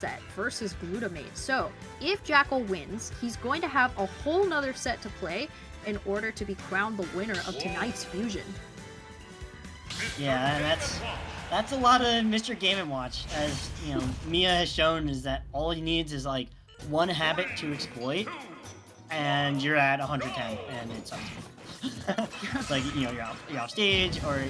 set versus Glutamate. So if Jakal wins, he's going to have a whole nother set to play in order to be crowned the winner of tonight's fusion. Yeah, that's a lot of Mr. Game and Watch. As you know, Mia has shown is that all he needs is like one habit to exploit, and you're at 110, and it's up to you. Like you're off stage, or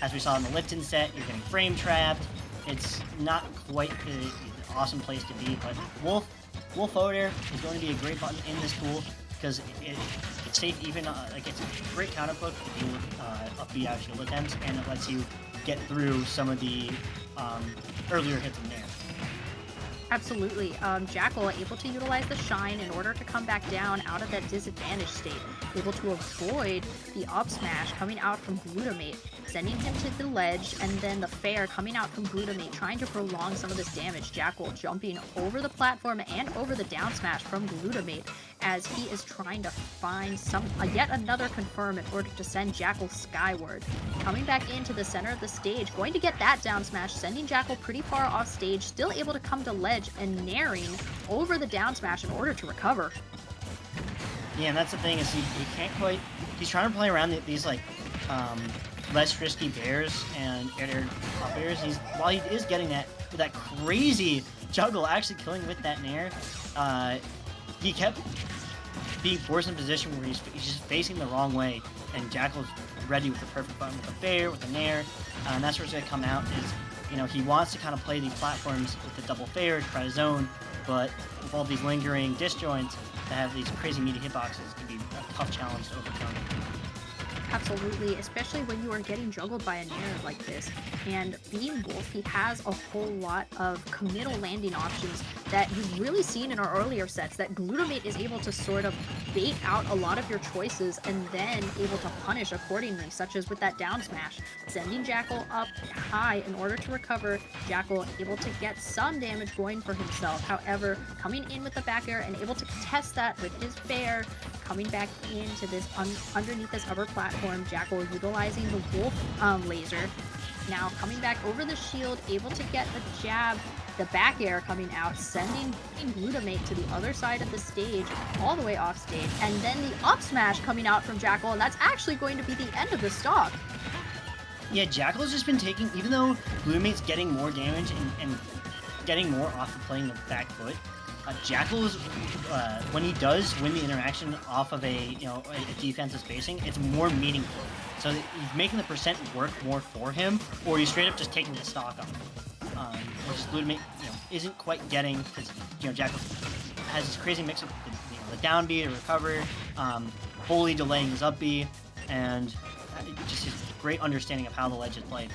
as we saw in the Lipton set, you're getting frame trapped. It's not quite the awesome place to be, but Wolf Odor is going to be a great button in this tool because it's safe even like it's a great counter poke to deal with upbeat out shield attempts, and it lets you get through some of the earlier hits in there. Absolutely. Jakal able to utilize the Shine in order to come back down out of that disadvantaged state, able to avoid the up smash coming out from Glutamate, sending him to the ledge, and then the Fair coming out from Glutamate, trying to prolong some of this damage. Jakal jumping over the platform and over the down smash from Glutamate as he is trying to find yet another confirm in order to send Jakal skyward. Coming back into the center of the stage, going to get that down smash, sending Jakal pretty far off stage, still able to come to ledge and naring over the down smash in order to recover. Yeah, and that's the thing is he can't quite. He's trying to play around these like less risky bears and air up airs. While he is getting that crazy juggle, actually killing with that nair. He kept being forced in a position where he's just facing the wrong way, and Jakal's ready with the perfect button, with the fair, with the nair, and that's where it's going to come out is, he wants to kind of play these platforms with the double fair, try to zone, but with all these lingering disjoints that have these crazy meaty hitboxes, it can be a tough challenge to overcome. Absolutely, especially when you are getting juggled by a nair like this. And being Wolf, he has a whole lot of committal landing options that you've really seen in our earlier sets, that Glutamate is able to sort of bait out a lot of your choices and then able to punish accordingly, such as with that down smash, sending Jakal up high in order to recover. Jakal able to get some damage going for himself, however, coming in with the back air and able to contest that with his fair, coming back into this underneath this upper platform. Jakal utilizing the Wolf laser, now coming back over the shield, able to get the jab, the back air coming out, sending Glutamate to the other side of the stage, all the way off stage, and then the up smash coming out from Jakal, and that's actually going to be the end of the stock. Yeah, Jakal's just been taking, even though Glutamate's getting more damage and getting more off of playing the back foot, Jakal's when he does win the interaction off of a defensive spacing, it's more meaningful. So he's making the percent work more for him, or he's straight up just taking the stock off. Which Glutamate isn't quite getting, because Jakal has this crazy mix of the down B to recover, fully delaying his up B, and just his great understanding of how the ledge is played.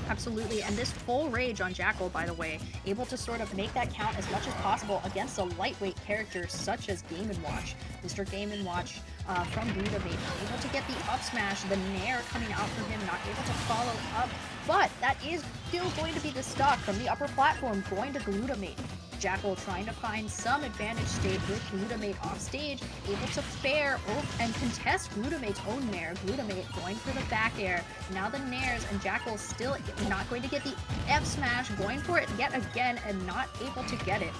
Absolutely, and this full rage on Jakal, by the way, able to sort of make that count as much as possible against a lightweight character such as Game & Watch. Mr. Game & Watch from Glutamate, able to get the up smash, the nair coming out for him, not able to follow up, but that is still going to be the stock from the upper platform going to Glutamate. Jakal trying to find some advantage state with Glutamate off stage, able to fair and contest Glutamate's own nair. Glutamate going for the back air. Now the nairs, and Jakal still not going to get the F smash, going for it yet again and not able to get it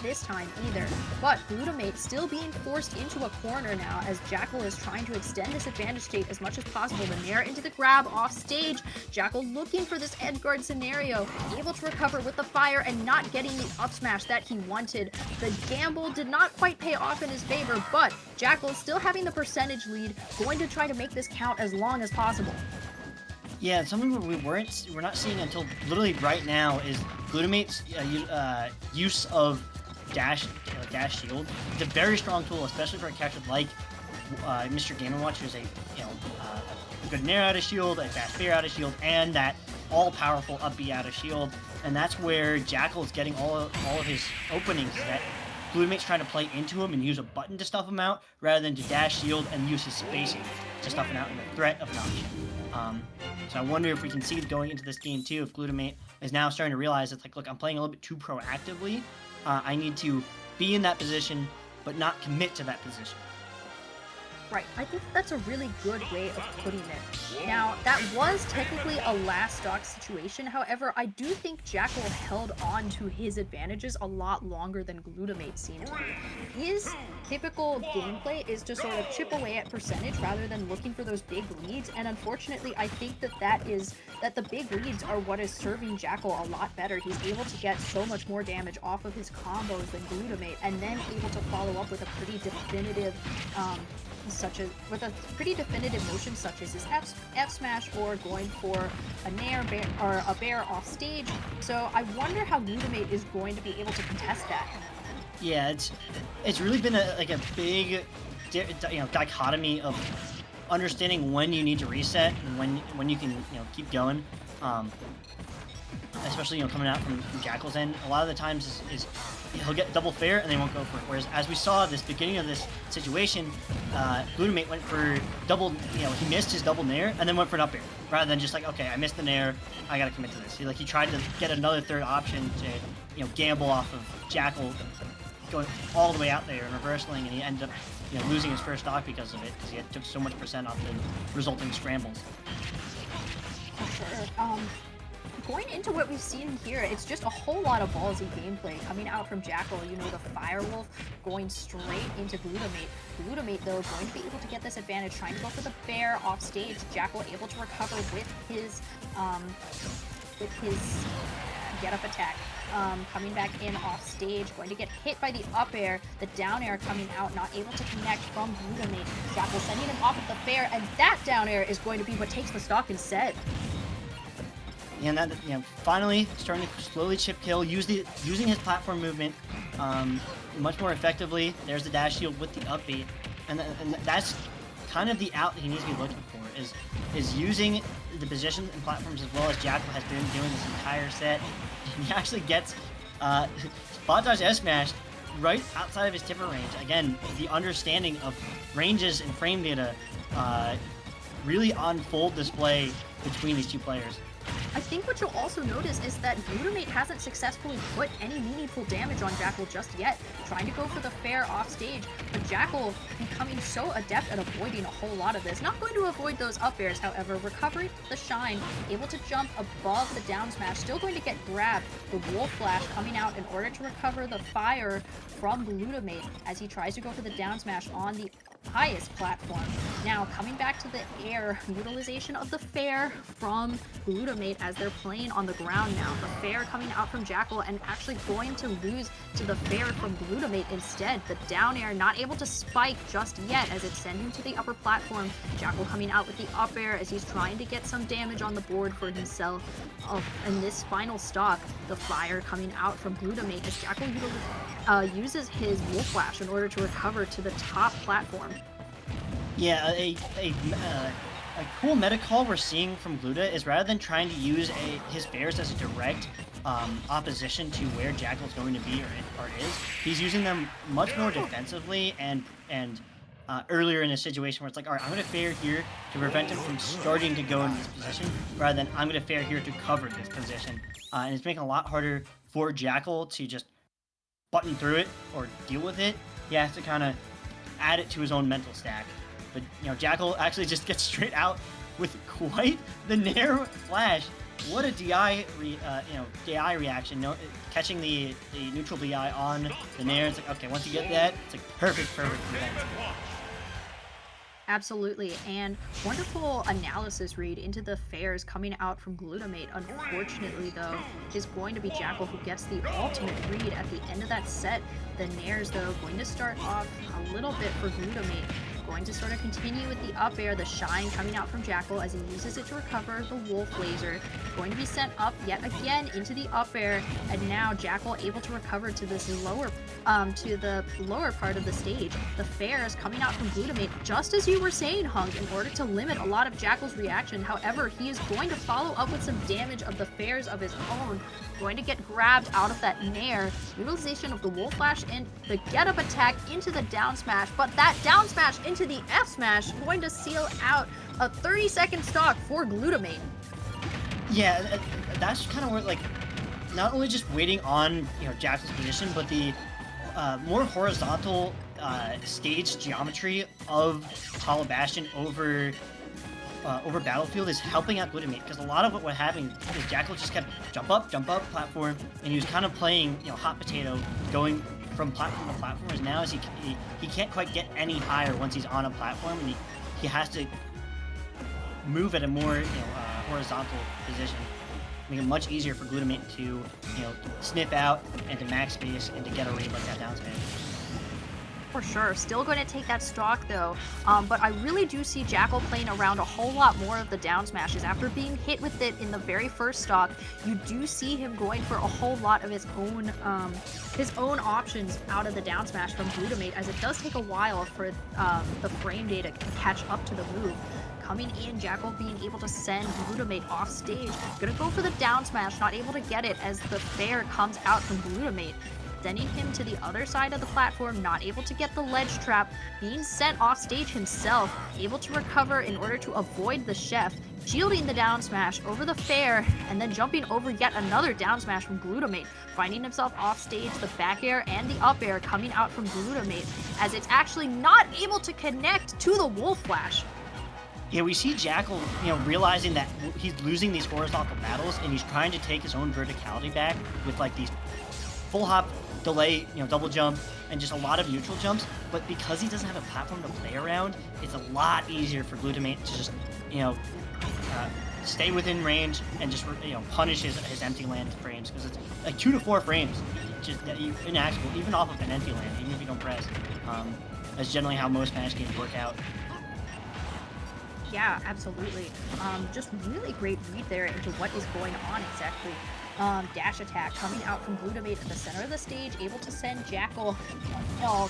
this time either. But Glutamate still being forced into a corner now as Jakal is trying to extend this advantage state as much as possible. The nair into the grab off stage. Jakal looking for this edge guard scenario, able to recover with the fire and not getting the up smash that he wanted. The gamble did not quite pay off in his favor, but Jakal still having the percentage lead, going to try to make this count as long as possible. Yeah, something we're not seeing until literally right now is Glutamate's use of dash shield. It's a very strong tool, especially for a character like Mr. Game & Watch, who's a good nair out of shield, a fast fair out of shield, and that all-powerful up B out of shield. And that's where Jakal is getting all of his openings that Glutamate's trying to play into him and use a button to stuff him out, rather than to dash shield and use his spacing to stuff him out in the threat of an option. So I wonder if we can see it going into this game too, if Glutamate is now starting to realize it's like, look, I'm playing a little bit too proactively. I need to be in that position, but not commit to that position. Right, I think that's a really good way of putting it. Now, that was technically a last stock situation, however, I do think Jakal held on to his advantages a lot longer than Glutamate seemed to. His typical gameplay is to sort of chip away at percentage rather than looking for those big leads, and unfortunately, I think that the big leads are what is serving Jakal a lot better. He's able to get so much more damage off of his combos than Glutamate, and then able to follow up with a pretty definitive motion such as his F smash or going for a nair or a bear off stage. So I wonder how Glutamate is going to be able to contest that. Yeah, it's really been a big dichotomy of understanding when you need to reset and when you can keep going. Especially coming out from Jakal's end, a lot of the times is he'll get double fair and they won't go for it. Whereas as we saw at this beginning of this situation, Glutamate went for double, he missed his double nair and then went for an up air rather than just like, okay, I missed the nair, I gotta commit to this. He tried to get another third option to gamble off of Jakal going all the way out there and reversing, and he ended up losing his first stock because of it, because he took so much percent off the resulting scrambles. For sure. Going into what we've seen here, it's just a whole lot of ballsy gameplay coming out from Jakal. The Firewolf going straight into Glutamate. Glutamate, though, going to be able to get this advantage, trying to go for the bear off stage. Jakal able to recover with his get-up attack. Coming back in off stage, going to get hit by the up air, the down air coming out, not able to connect from Glutamate. Jakal sending him off of the fair, and that down air is going to be what takes the stock instead. And that, finally starting to slowly chip kill, using his platform movement much more effectively. There's the dash shield with the up B, and that's kind of the out that he needs to be looking for, is using the position and platforms as well as Jakal has been doing this entire set. He actually gets spot dodge S smash right outside of his tipper range. Again, the understanding of ranges and frame data really on full display between these two players. I think what you'll also notice is that Glutamate hasn't successfully put any meaningful damage on Jakal just yet, trying to go for the fair off stage, but Jakal becoming so adept at avoiding a whole lot of this. Not going to avoid those up airs, however, recovering the shine, able to jump above the down smash, still going to get grabbed. The wolf flash coming out in order to recover the fire from Glutamate as he tries to go for the down smash on the highest platform. Now coming back to the air, utilization of the fair from Glutamate as they're playing on the ground now. The fair coming out from Jakal and actually going to lose to the fair from Glutamate instead. The down air not able to spike just yet as it's sending to the upper platform. Jakal coming out with the up air as he's trying to get some damage on the board for himself. In this final stock, the fire coming out from Glutamate as Jakal uses his wolf flash in order to recover to the top platform. Yeah, a cool meta call we're seeing from Gluta is rather than trying to use his bears as a direct opposition to where Jakal's going to be or is, he's using them much more defensively and earlier in a situation where it's like, all right, I'm going to fair here to prevent him from starting to go into this position, rather than I'm going to fair here to cover this position. And it's making it a lot harder for Jakal to just button through it or deal with it. He has to kind of add it to his own mental stack. But Jakal actually just gets straight out with quite the nair flash. What a DI reaction! Catching the neutral DI on the nair. It's like, okay, once you get that, it's like perfect defense. Absolutely, and wonderful analysis read into the fairs coming out from Glutamate. Unfortunately, though, is going to be Jakal who gets the ultimate read at the end of that set. The nairs, though, going to start off a little bit for Glutamate. Going to sort of continue with the up air, the shine coming out from Jakal as he uses it to recover the wolf laser. Going to be sent up yet again into the up air, and now Jakal able to recover to this lower, to the lower part of the stage. The fairs coming out from Glutamate, just as you were saying, Hunk, in order to limit a lot of Jakal's reaction. However, he is going to follow up with some damage of the fairs of his own. Going to get grabbed out of that nair. Utilization of the wolf flash and the get up attack into the down smash, but that down smash into the F smash going to seal out a 30-second stock for Glutamate. Yeah, that's kind of where, like, not only just waiting on Jakal's position, but the more horizontal stage geometry of Hollow Bastion over Battlefield is helping out Glutamate, because a lot of what happened is Jakal just kept jump up platform, and he was kind of playing, you know, hot potato, going from platform to platform. As now as he can't quite get any higher once he's on a platform, and he has to move at a more, you know, horizontal position, make it much easier for Glutamate to, you know, snip out and to max space and to get a read like that down smash. For sure. Still going to take that stock though, but I really do see Jakal playing around a whole lot more of the down smashes. After being hit with it in the very first stock, you do see him going for a whole lot of his own options out of the down smash from Glutamate, as it does take a while for the frame data to catch up to the move. Coming in, Jakal being able to send Glutamate off stage. Gonna go for the down smash, not able to get it as the fair comes out from Glutamate. Sending him to the other side of the platform, not able to get the ledge trap, being sent off stage himself, able to recover in order to avoid the chef, shielding the down smash over the fair, and then jumping over yet another down smash from Glutamate, finding himself off stage, the back air and the up air coming out from Glutamate, as it's actually not able to connect to the Wolf Flash. Yeah, we see Jakal, you know, realizing that he's losing these horizontal battles, and he's trying to take his own verticality back with like these full hop, delay, you know, double jump, and just a lot of neutral jumps. But because he doesn't have a platform to play around, it's a lot easier for Glutamate to just, you know, stay within range and just, you know, punish his empty land frames, because it's like 2 to 4 frames, just inaccessible, even off of an empty land, even if you don't press. That's generally how most Spanish games work out. Yeah, absolutely. Just really great read there into what is going on exactly. Dash attack coming out from Glutamate at the center of the stage, able to send Jakal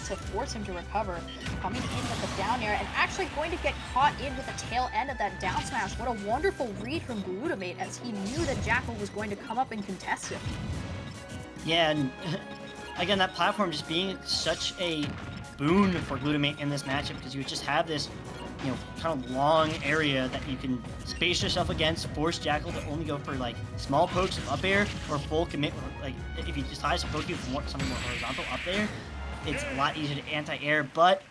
to force him to recover. Coming in with the down air and actually going to get caught in with the tail end of that down smash. What a wonderful read from Glutamate, as he knew that Jakal was going to come up and contest him. Yeah, and again, that platform just being such a boon for Glutamate in this matchup, because you just have this, you know, kind of long area that you can space yourself against, force Jakal to only go for like small pokes of up air or full commit. Like if he decides to poke you for something more horizontal up there, it's a lot easier to anti-air. But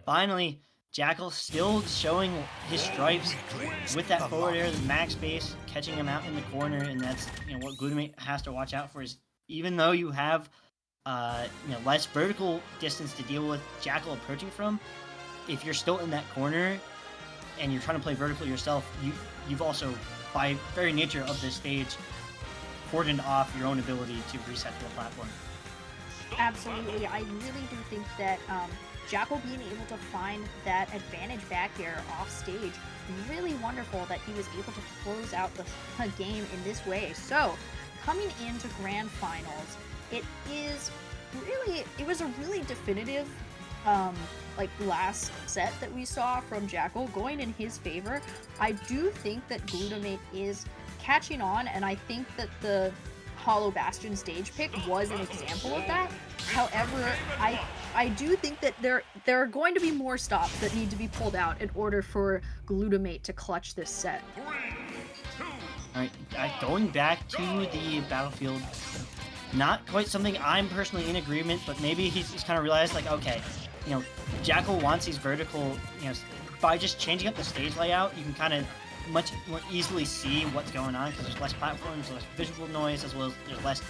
finally, Jakal still showing his stripes with that forward air, the max space, catching him out in the corner, and that's, you know, what Glutamate has to watch out for. Is even though you have you know, less vertical distance to deal with Jakal approaching from, if you're still in that corner and you're trying to play vertical yourself, you've also, by very nature of this stage, cordoned off your own ability to reset to the platform. Absolutely. I really do think that Jakal being able to find that advantage back air off stage, really wonderful that he was able to close out the game in this way. So, coming into Grand Finals, it was a really definitive like last set that we saw from Jakal going in his favor. I do think that Glutamate is catching on, and I think that the Hollow Bastion stage pick was an example of that. However, I do think that there are going to be more stops that need to be pulled out in order for Glutamate to clutch this set. Alright, going back to the Battlefield, not quite something I'm personally in agreement, but maybe he's kind of realized, like, okay, you know, Jakal wants these vertical, you know, by just changing up the stage layout, you can kind of much more easily see what's going on, because there's less platforms, less visual noise, as well as there's less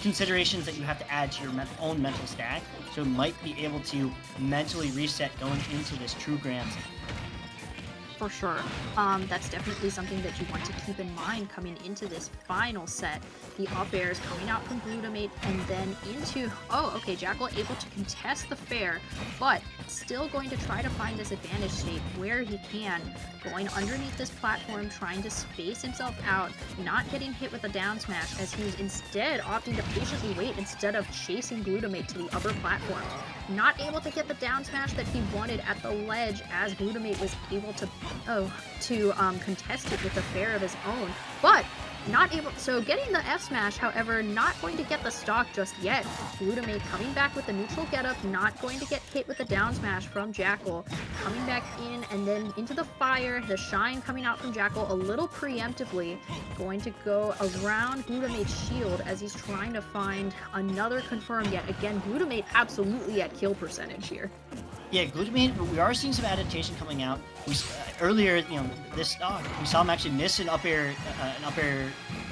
considerations that you have to add to your own mental stack, so it might be able to mentally reset going into this true Grand. For sure. That's definitely something that you want to keep in mind coming into this final set. The up airs coming out from Glutamate, and then into, oh, okay, Jakal able to contest the fair, but still going to try to find this advantage state where he can, going underneath this platform, trying to space himself out, not getting hit with a down smash, as he's instead opting to patiently wait instead of chasing Glutamate to the upper platform. Not able to get the down smash that he wanted at the ledge, as Glutamate was able to contest it with a fair of his own, but not able, so getting the F smash, however, not going to get the stock just yet. Glutamate coming back with the neutral getup, not going to get hit with the down smash from Jakal. Coming back in and then into the fire, the shine coming out from Jakal a little preemptively. Going to go around Glutamate's shield as he's trying to find another confirm yet. Again, Glutamate absolutely at kill percentage here. Yeah, Glutamate, we are seeing some adaptation coming out. Earlier, this stock, we saw him actually miss an up air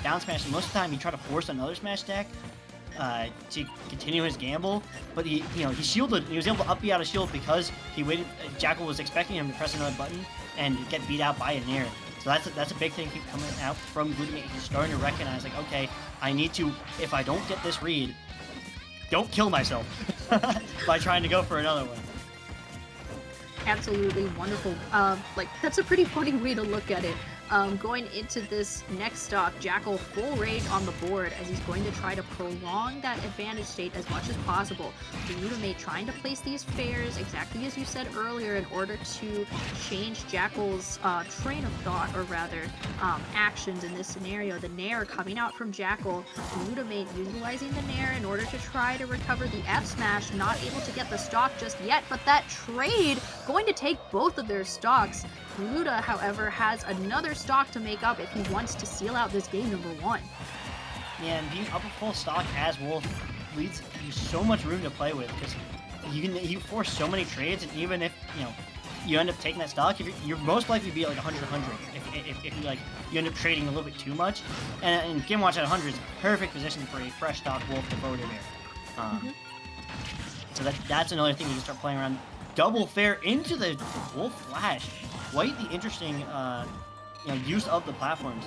down smash, and most of the time he tried to force another smash stack to continue his gamble. But he shielded. He was able to up B out of shield because he waited. Jakal was expecting him to press another button and get beat out by a nair. So that's a big thing coming out from Glutamate. He's starting to recognize, like, okay, I need to. If I don't get this read, don't kill myself by trying to go for another one. Absolutely wonderful. Like, that's a pretty funny way to look at it. Going into this next stock, Jakal full rage on the board as he's going to try to prolong that advantage state as much as possible. Glutamate trying to place these fairs exactly as you said earlier in order to change Jakal's train of thought, or rather actions in this scenario. The nair coming out from Jakal, Glutamate utilizing the nair in order to try to recover the F smash, not able to get the stock just yet, but that trade going to take both of their stocks. Gluta, however, has another stock to make up if he wants to seal out this game number 1. Yeah, and being up a full stock as Wolf leads you so much room to play with, because you force so many trades, and even if you end up taking that stock, you're most likely to be at like 100-100 if you end up trading a little bit too much. And Game Watch at 100 is a perfect position for a fresh stock Wolf to forward in there. So that's another thing you can start playing around. Double fair into the Wolf flash. Quite the interesting use of the platforms.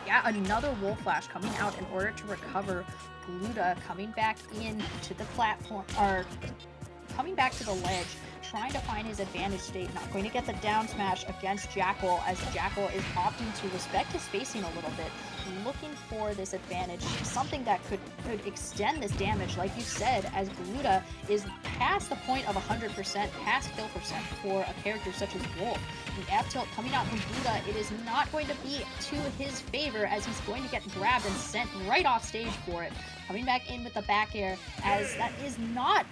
Yeah, another Wolf Flash coming out in order to recover. Gluta coming back into the platform, or coming back to the ledge, trying to find his advantage state. Not going to get the down smash against Jakal, as Jakal is opting to respect his spacing a little bit, looking for this advantage, something that could extend this damage, like you said, as Gluta is past the point of 100%, past kill percent for a character such as Wolf. The F tilt coming out from Gluta, it is not going to be to his favor, as he's going to get grabbed and sent right off stage for it. Coming back in with the back air, as that is not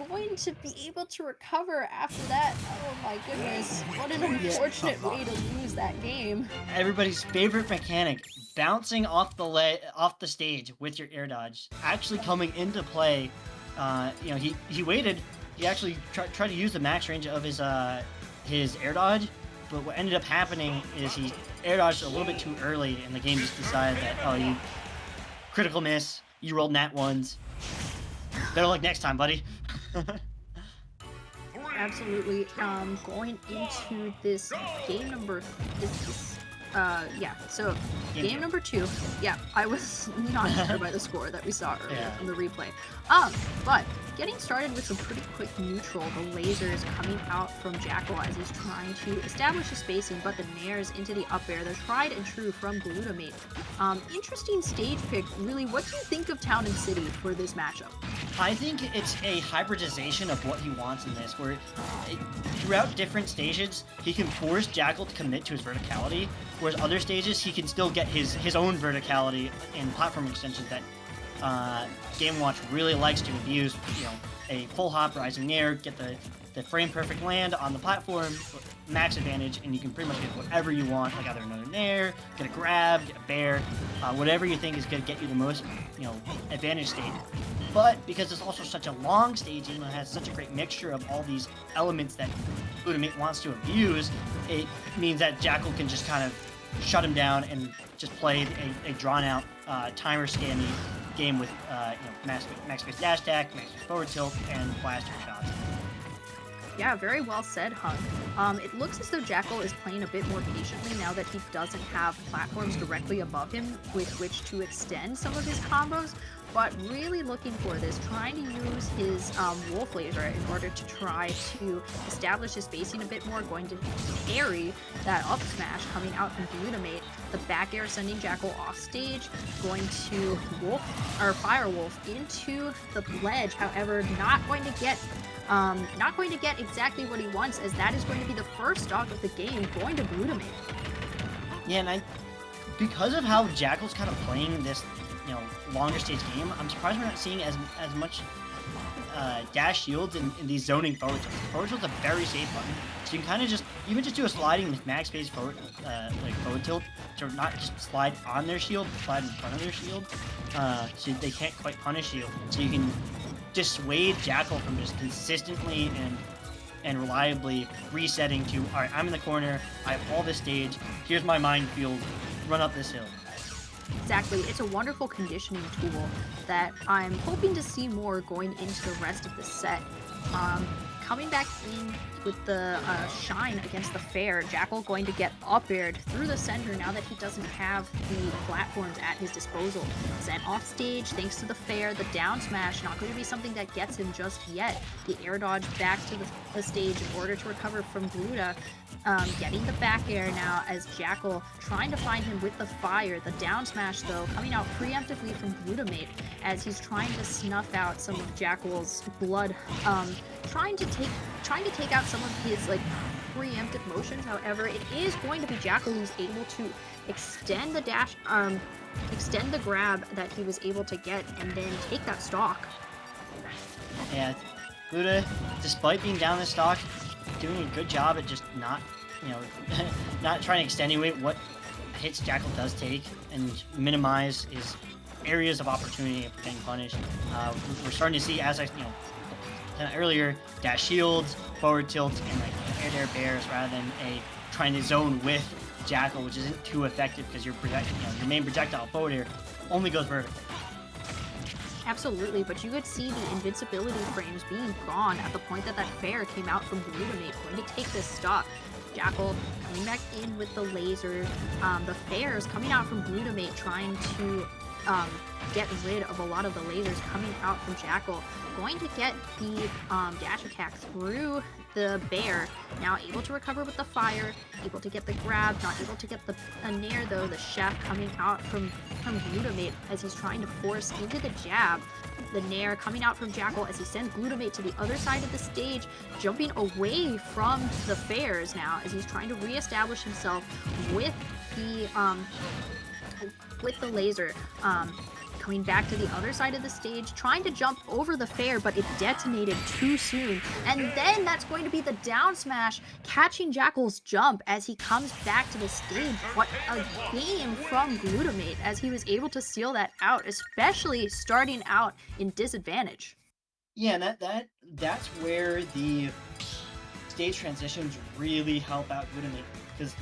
going to be able to recover after that. Oh my goodness, what an unfortunate way to lose that game. Everybody's favorite mechanic, bouncing off the stage with your air dodge, actually coming into play. He waited. He actually tried to use the max range of his air dodge, but what ended up happening is he air dodged a little bit too early, and the game just decided that, oh, you critical miss, you rolled nat ones. Better luck next time, buddy. Absolutely. Going into this game number, game number 2. Yeah, I was not sure by the score that we saw earlier in the replay. But getting started with some pretty quick neutral. The lasers coming out from Jakal as he's trying to establish the spacing, but the nairs into the up air. They're tried and true from Glutamate. Interesting stage pick. Really, what do you think of Town and City for this matchup? I think it's a hybridization of what he wants in this, where throughout different stages, he can force Jakal to commit to his verticality, whereas other stages, he can still get his own verticality in platform extensions that Game Watch really likes to abuse. A full hop, rising air, get the frame perfect land on the platform, max advantage, and you can pretty much get whatever you want, like either another nair, get a grab, get a bear, whatever you think is going to get you the most, advantage state. But because it's also such a long stage, and it has such a great mixture of all these elements that Glutamate wants to abuse, it means that Jakal can just kind of shut him down and just play a drawn-out timer scanning game with max space dash attack, max space forward tilt, and blaster shots. Yeah, very well said, Hung. It looks as though Jakal is playing a bit more patiently now that he doesn't have platforms directly above him with which to extend some of his combos, but really looking for this, trying to use his Wolf Laser in order to try to establish his spacing a bit more, going to parry that up smash coming out from Glutamate, the back air sending Jakal off stage, going to Fire Wolf into the ledge, however, not going to get exactly what he wants, as that is going to be the first stock of the game going to Glutamate. Yeah, and because of how Jakal's kind of playing this, longer stage game, I'm surprised we're not seeing as much dash shields in these zoning forward tilts. Forward tilt's a very safe button, so you can kind of just do a sliding with max phase forward forward tilt, so not just slide on their shield, but slide in front of their shield, so they can't quite punish you. So you can dissuade Jakal from just consistently and reliably resetting to, all right, I'm in the corner, I have all this stage, here's my minefield, run up this hill. Exactly. It's a wonderful conditioning tool that I'm hoping to see more going into the rest of the set. Coming back in with the shine against the fair, Jakal going to get up aired through the center now that he doesn't have the platforms at his disposal. Sent off stage thanks to the fair, the down smash not going to be something that gets him just yet. The air dodge back to the stage in order to recover from Gluta. Getting the back air now as Jakal trying to find him with the fire. The down smash though coming out preemptively from Glutamate as he's trying to snuff out some of Jakal's blood, trying to take out some of his preemptive motions. However, it is going to be Jakal who's able to extend the dash, extend the grab that he was able to get and then take that stock. Yeah, Gluta, despite being down the stock, doing a good job at just not, not trying to extenuate what hits Jakal does take and minimize his areas of opportunity for getting punished. We're starting to see, as I, earlier, dash shields, forward tilts, and air-to-air bears rather than trying to zone with Jakal, which isn't too effective because your main projectile forward air only goes vertical. Absolutely, but you could see the invincibility frames being gone at the point that fair came out from Glutamate, going to take this stock. Jakal coming back in with the laser. The fairs coming out from Glutamate, trying to get rid of a lot of the lasers coming out from Jakal. Going to get the dash attack through the bear. Now able to recover with the fire, able to get the grab, not able to get the nair though. The chef coming out from Glutamate as he's trying to force into the jab. The nair coming out from Jakal as he sends Glutamate to the other side of the stage, jumping away from the fairs now as he's trying to reestablish himself with the laser. Coming back to the other side of the stage, trying to jump over the fair, but it detonated too soon. And then that's going to be the down smash, catching Jakal's jump as he comes back to the stage. What a game from Glutamate as he was able to seal that out, especially starting out in disadvantage. Yeah, and that's where the stage transitions really help out Glutamate, because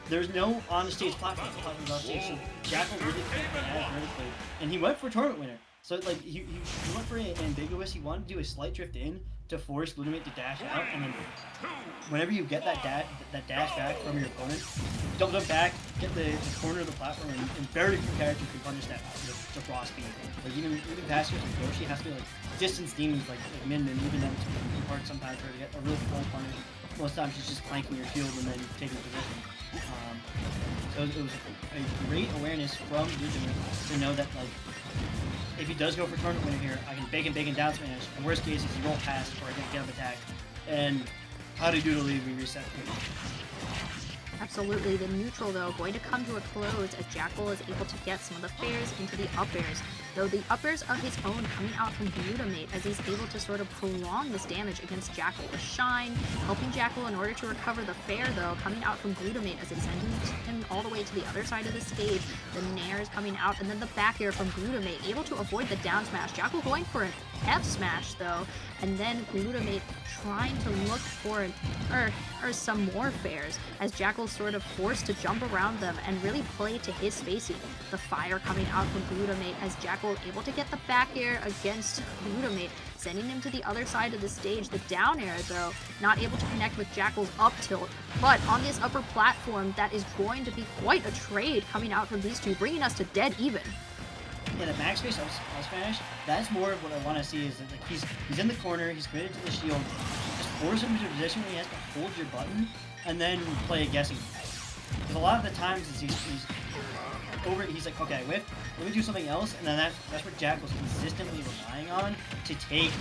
there's no on-stage platform. So Jakal really can't play as vertically, and he went for tournament winner. So he went for an ambiguous. He wanted to do a slight drift in to force Glutamate to dash out, and then whenever you get that dash back from your opponent, double jump back, get the corner of the platform, and very few characters can punish that with raw speed. Even Bastion and Yoshi has to distance demons like Min and even them to hard sometimes for to get a really full punish. Most times she's just flanking your shield and then taking position. So it was a great awareness from Glutamate to know that if he does go for tournament winner here, I can bake and down smash. In worst case, if he won't pass or I get up attack, and how to do to leave me reset. Absolutely. The neutral, though, going to come to a close as Jakal is able to get some of the fairs into the up airs. Though the up airs of his own coming out from Glutamate as he's able to sort of prolong this damage against Jakal. The shine, helping Jakal in order to recover the fair, though, coming out from Glutamate as it sends him all the way to the other side of the stage. The nair is coming out, and then the back air from Glutamate, able to avoid the down smash. Jakal going for an F smash, though, and then Glutamate trying to look for some more fairs as Jakal's sort of forced to jump around them and really play to his spacing. The fire coming out from Glutamate as Jakal able to get the back air against Glutamate, sending him to the other side of the stage. The down air, though, not able to connect with Jakal's up tilt, but on this upper platform, that is going to be quite a trade coming out from these two, bringing us to dead even. Yeah, the max space up smash, that's more of what I want to see, is that he's in the corner, he's committed to the shield, just force him into a position where he has to hold your button, and then play a guessing. Because a lot of the times he's like, okay, let me do something else, and then that's what Jakal's consistently relying on to take,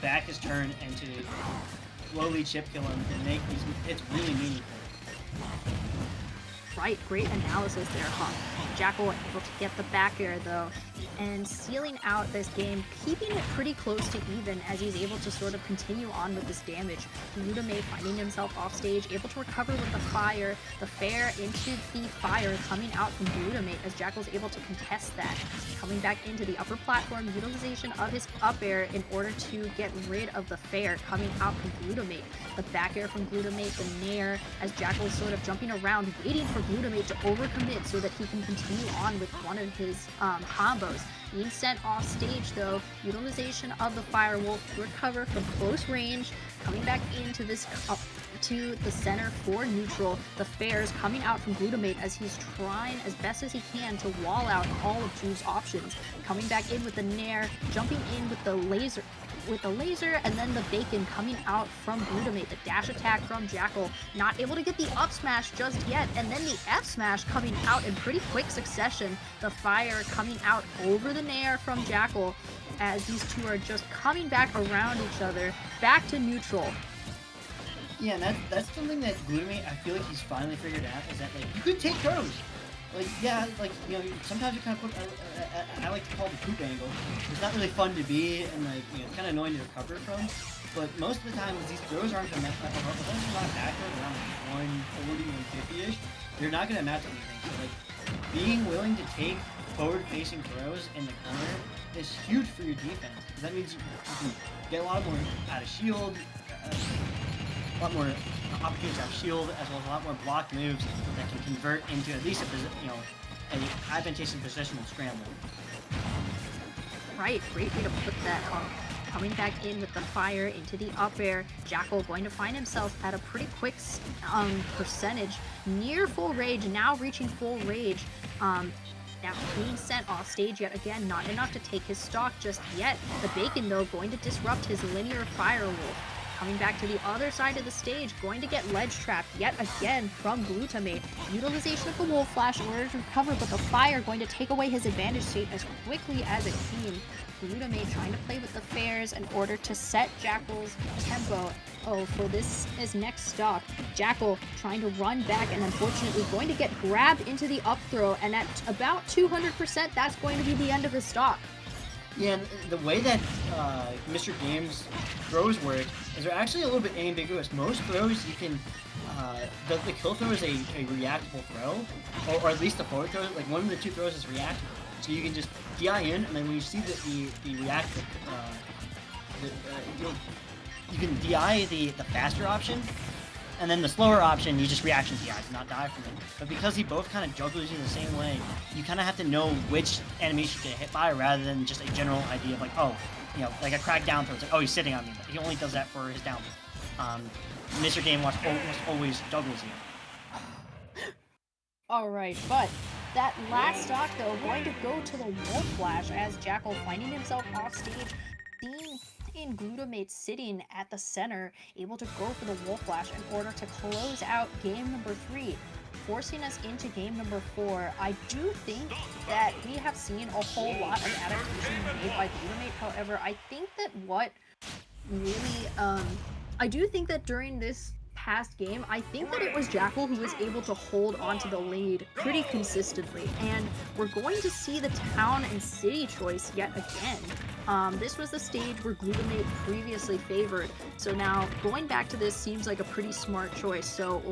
back his turn and to slowly chip kill him and make these hits really meaningful. Right, great analysis there, Hawk. Jakal able to get the back air though, and sealing out this game, keeping it pretty close to even as he's able to sort of continue on with this damage. Glutamate finding himself off stage, able to recover with the fire, the fair into the fire coming out from Glutamate as Jakal's able to contest that. Coming back into the upper platform, utilization of his up air in order to get rid of the fair coming out from Glutamate. The back air from Glutamate, the nair, as Jakal is sort of jumping around, waiting for Glutamate to overcommit so that he can continue on with one of his combos. Being sent off stage though, utilization of the Firewolf to recover from close range, coming back into this to the center for neutral. The fares coming out from Glutamate as he's trying as best as he can to wall out all of Juve's options. Coming back in with the nair, jumping in with the laser, and then the bacon coming out from Glutamate. The dash attack from Jakal, not able to get the up smash just yet, and then the F smash coming out in pretty quick succession. The fire coming out over the nair from Jakal as these two are just coming back around each other, back to neutral. Yeah, and that's something that Glutamate, I feel like he's finally figured out, is that, like, you could take throws. Like, yeah, like, you know, sometimes you kind of put, I like to call it the poop angle. It's not really fun to be, and, like, you know, it's kind of annoying to recover from. But most of the time, these throws aren't going to match, like, unless you're not backward around 140, 150-ish, you're not going to match anything. So, like, being willing to take forward-facing throws in the corner is huge for your defense. That means you can get a lot more out of shield, a lot more opportunities to have shield, as well as a lot more block moves that can convert into at least an advantageous positional scramble. Right, great way to put that. Coming back in with the fire into the up air, Jakal going to find himself at a pretty quick percentage, near full rage, now reaching full rage. Now being sent off stage yet again, not enough to take his stock just yet. The bacon though going to disrupt his linear Firewolf. Coming back to the other side of the stage, going to get ledge trapped yet again from Glutamate. Utilization of the Wolf Flash in order to recover, but the fire going to take away his advantage state as quickly as it came. Glutamate trying to play with the fares in order to set Jakal's tempo. Oh, for this is next stock. Jakal trying to run back and unfortunately going to get grabbed into the up throw, and at about 200%, that's going to be the end of his stock. Yeah, and the way that Mr. Game's throws work is they're actually a little bit ambiguous. Most throws you can, the kill throw is a reactable throw, or at least the forward throw, like one of the two throws is reactable. So you can just DI in, and then when you see the reactive, you can DI the faster option, and then the slower option, you just reaction DI, not die from it. But because he both kind of juggles you the same way, you kind of have to know which animation you get hit by rather than just a general idea of like, oh, you know, like a crack down throw. It's like, oh, he's sitting on me. But he only does that for his down throw. Mr. Game Watch almost always juggles you. Alright, but that last stock though, going to go to the Wolf Flash as Jakal finding himself off stage, seeing in Glutamate sitting at the center, able to go for the Wolf Flash in order to close out game number 3, forcing us into game number 4. I do think that we have seen a whole lot of adaptations made by Glutamate. However, I think that what really, I do think that during this past game, I think that it was Jakal who was able to hold onto the lead pretty consistently, and we're going to see the town and city choice yet again. This was the stage where Glutamate previously favored, so now going back to this seems like a pretty smart choice. So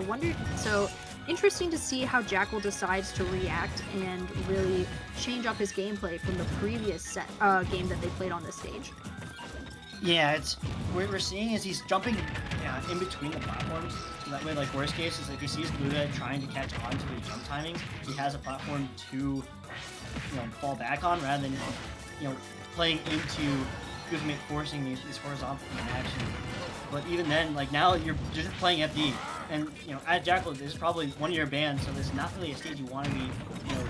interesting to see how Jakal decides to react and really change up his gameplay from the previous game that they played on this stage. Yeah, it's what we're seeing is he's jumping in between the platforms. So that way, like worst case is if he sees Gluta trying to catch on to his jump timings, he has a platform to fall back on rather than playing into Glutamate forcing these horizontal action. But even then, like now you're just playing FD, and at Jakal this is probably one of your bans, so this is not really a stage you want to be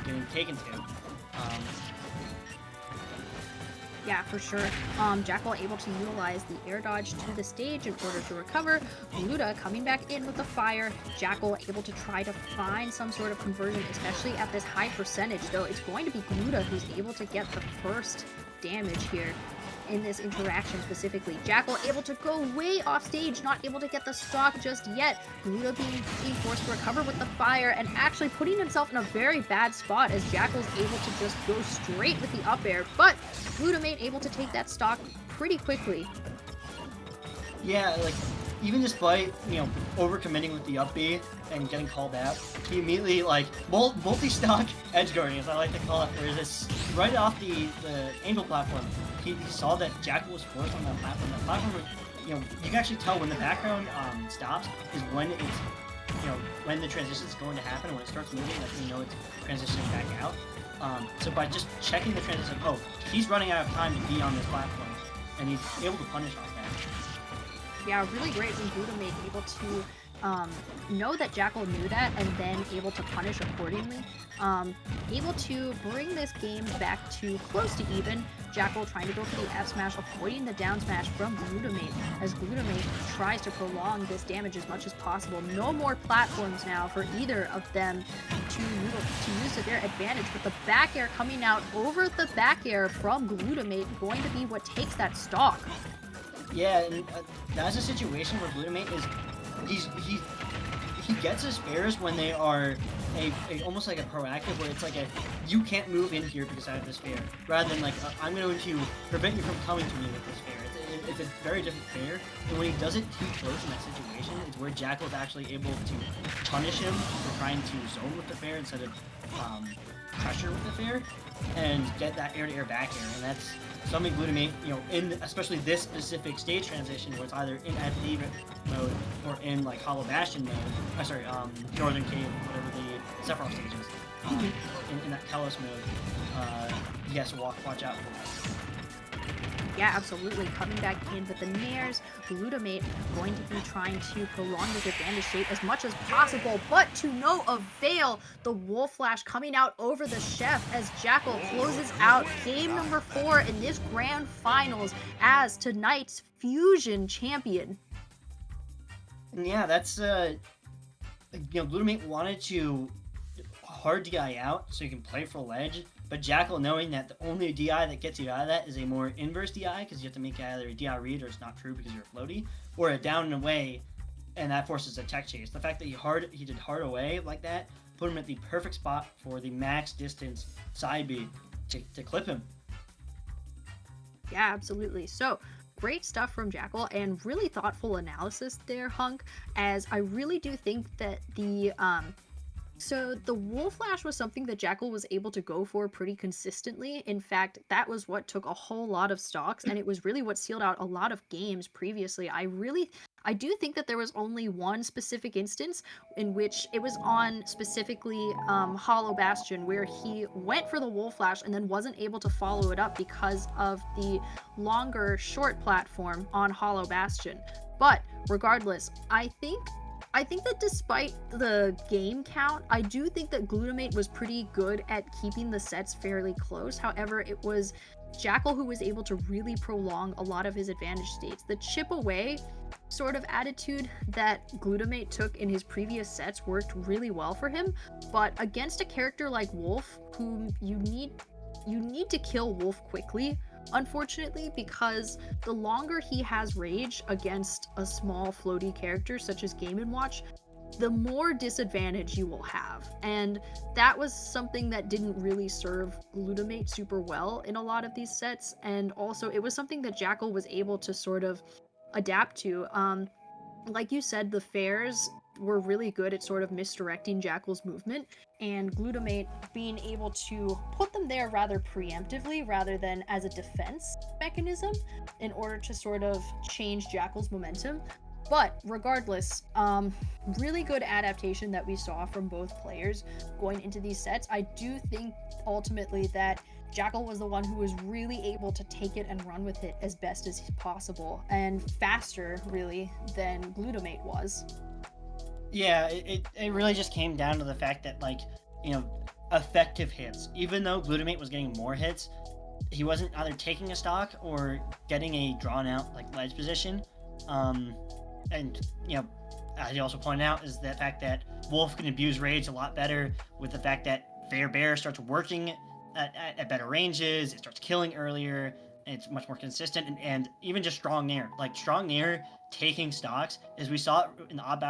getting taken to. Yeah, for sure. Jakal able to utilize the air dodge to the stage in order to recover. Gluta coming back in with the fire. Jakal able to try to find some sort of conversion, especially at this high percentage, though it's going to be Gluta who's able to get the first damage here. in this interaction specifically. Jakal able to go way off stage, not able to get the stock just yet. Gluda being forced to recover with the fire and actually putting himself in a very bad spot as Jakal's able to just go straight with the up air, but Glutamate able to take that stock pretty quickly. Yeah, like, even despite, overcommitting with the up B and getting called out, he immediately, like, multi-stock edge guarding, as I like to call it, where this, right off the angel platform, he saw that Jakal was forced on that platform. That platform, you can actually tell when the background stops is when it's, when the transition is going to happen. When it starts moving, that's when you know it's transitioning back out. So by just checking the transition, oh, he's running out of time to be on this platform, and he's able to punish off that. Yeah, really great from Glutamate, able to know that Jakal knew that and then able to punish accordingly. Able to bring this game back to close to even. Jakal trying to go for the F smash, avoiding the down smash from Glutamate as Glutamate tries to prolong this damage as much as possible. No more platforms now for either of them to use to their advantage, but the back air coming out over the back air from Glutamate going to be what takes that stock. Yeah, and that's a situation where Glutamate is, he gets his spares when they are almost like a proactive, where it's like you can't move in here because I have this spare, rather than like I'm going to prevent you from coming to me with this spare. It's a very different spare, and when he does it too close in that situation, it's where Jakal is actually able to punish him for trying to zone with the fair instead of pressure with the fair, and get that air-to-air back air, and that's something Glutamate, in especially this specific stage transition, where it's either in FD mode or in like Hollow Bastion mode, Northern Cave, whatever the Sephiroth stage is, in that Kalos mode, he has to watch out for that. Yeah, absolutely. Coming back in with the Nairs, Glutamate going to be trying to prolong this advantage state as much as possible, but to no avail. The Wolf Flash coming out over the Chef as Jakal closes out game number 4 in this grand finals as tonight's Fusion champion. Yeah, that's Glutamate wanted to hard DI out so you can play for ledge. But Jakal, knowing that the only DI that gets you out of that is a more inverse DI, because you have to make either a DI read or it's not true because you're floaty, or a down and away, and that forces a tech chase. The fact that he did hard away like that put him at the perfect spot for the max distance side B to clip him. Yeah, absolutely. So, great stuff from Jakal and really thoughtful analysis there, Hunk, as I really do think that So the Wolf Flash was something that Jakal was able to go for pretty consistently. In fact, that was what took a whole lot of stocks, and it was really what sealed out a lot of games previously. I do think that there was only one specific instance in which it was on specifically Hollow Bastion, where he went for the Wolf Flash and then wasn't able to follow it up because of the longer short platform on Hollow Bastion. But regardless, I think that despite the game count, I do think that Glutamate was pretty good at keeping the sets fairly close. However, it was Jakal who was able to really prolong a lot of his advantage states. The chip away sort of attitude that Glutamate took in his previous sets worked really well for him, but against a character like Wolf, whom you need to kill Wolf quickly, unfortunately, because the longer he has rage against a small floaty character such as Game & Watch, the more disadvantage you will have. And that was something that didn't really serve Glutamate super well in a lot of these sets, and also it was something that Jakal was able to sort of adapt to. Like you said, the fairs were really good at sort of misdirecting Jakal's movement, and Glutamate being able to put them there rather preemptively rather than as a defense mechanism in order to sort of change Jakal's momentum. But regardless, really good adaptation that we saw from both players going into these sets. I do think ultimately that Jakal was the one who was really able to take it and run with it as best as possible, and faster really than Glutamate was. Yeah, it really just came down to the fact that, like, effective hits. Even though Glutamate was getting more hits, he wasn't either taking a stock or getting a drawn out like ledge position. And as you also pointed out, is the fact that Wolf can abuse rage a lot better with the fact that Fair Bear starts working at better ranges, it starts killing earlier, and it's much more consistent, and even just strong nair. Like strong nair taking stocks, as we saw in the odd back